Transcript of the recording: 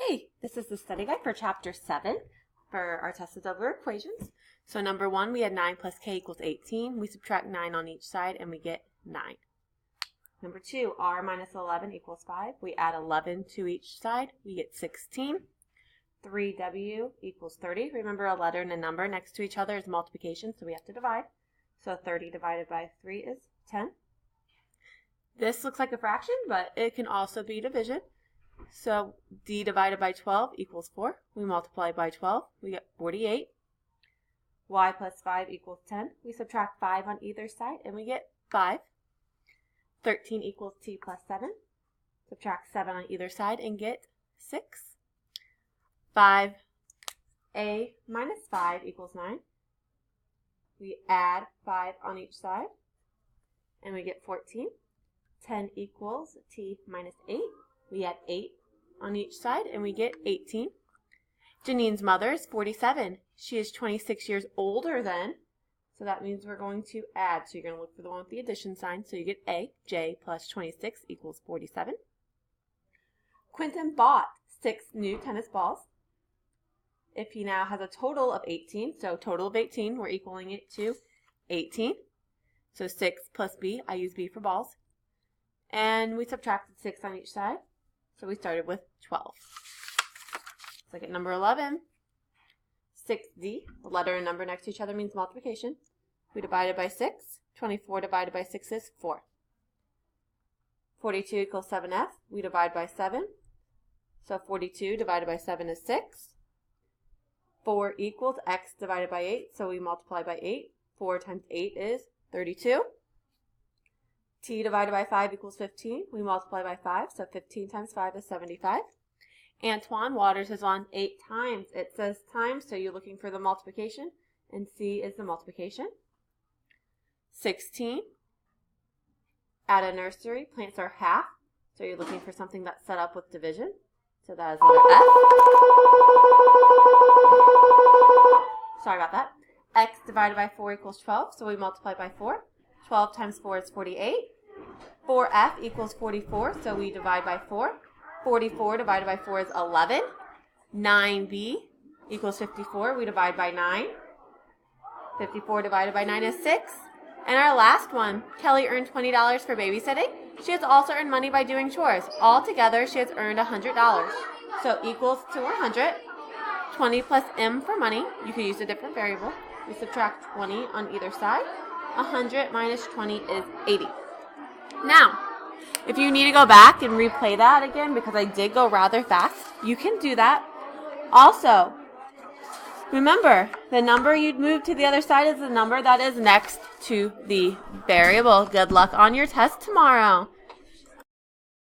Hey, this is the study guide for Chapter 7 for our test of double equations. So number 1, we had 9 plus k equals 18. We subtract 9 on each side and we get 9. Number 2, r minus 11 equals 5. We add 11 to each side. We get 16. 3w equals 30. Remember, a letter and a number next to each other is multiplication, so we have to divide. So 30 divided by 3 is 10. This looks like a fraction, but it can also be division. So d divided by 12 equals 4. We multiply by 12. We get 48. Y plus 5 equals 10. We subtract 5 on either side and we get 5. 13 equals t plus 7. Subtract 7 on either side and get 6. 5a minus 5 equals 9. We add 5 on each side and we get 14. 10 equals t minus 8. We add 8 on each side and we get 18. Janine's mother is 47. She is 26 years older than, so that means we're going to add. So you're going to look for the one with the addition sign. So you get A, J plus 26 equals 47. Quentin bought 6 new tennis balls. If he now has a total of 18, so total of 18, we're equaling it to 18. So 6 plus B, I use B for balls. And we subtracted 6 on each side. So we started with 12. Let's look at number 11. 6d, the letter and number next to each other means multiplication. We divided by 6. 24 divided by 6 is 4. 42 equals 7f. We divide by 7. So 42 divided by 7 is 6. 4 equals x divided by 8. So we multiply by 8. 4 times 8 is 32. T divided by 5 equals 15. We multiply by 5, so 15 times 5 is 75. Antoine waters his lawn 8 times. It says times, so you're looking for the multiplication, and C is the multiplication. 16. At a nursery, plants are half, so you're looking for something that's set up with division. So that is letter F. Sorry about that. X divided by 4 equals 12, so we multiply by 4. 12 times 4 is 48. 4f equals 44, so we divide by 4. 44 divided by 4 is 11. 9b equals 54. We divide by 9. 54 divided by 9 is 6. And our last one, Kelly earned $20 for babysitting. She has also earned money by doing chores. Altogether, she has earned $100. So equals to 100. 20 plus m for money. You could use a different variable. We subtract 20 on either side. 100 minus 20 is 80. Now, if you need to go back and replay that again, because I did go rather fast, you can do that. Also, remember, the number you'd move to the other side is the number that is next to the variable. Good luck on your test tomorrow.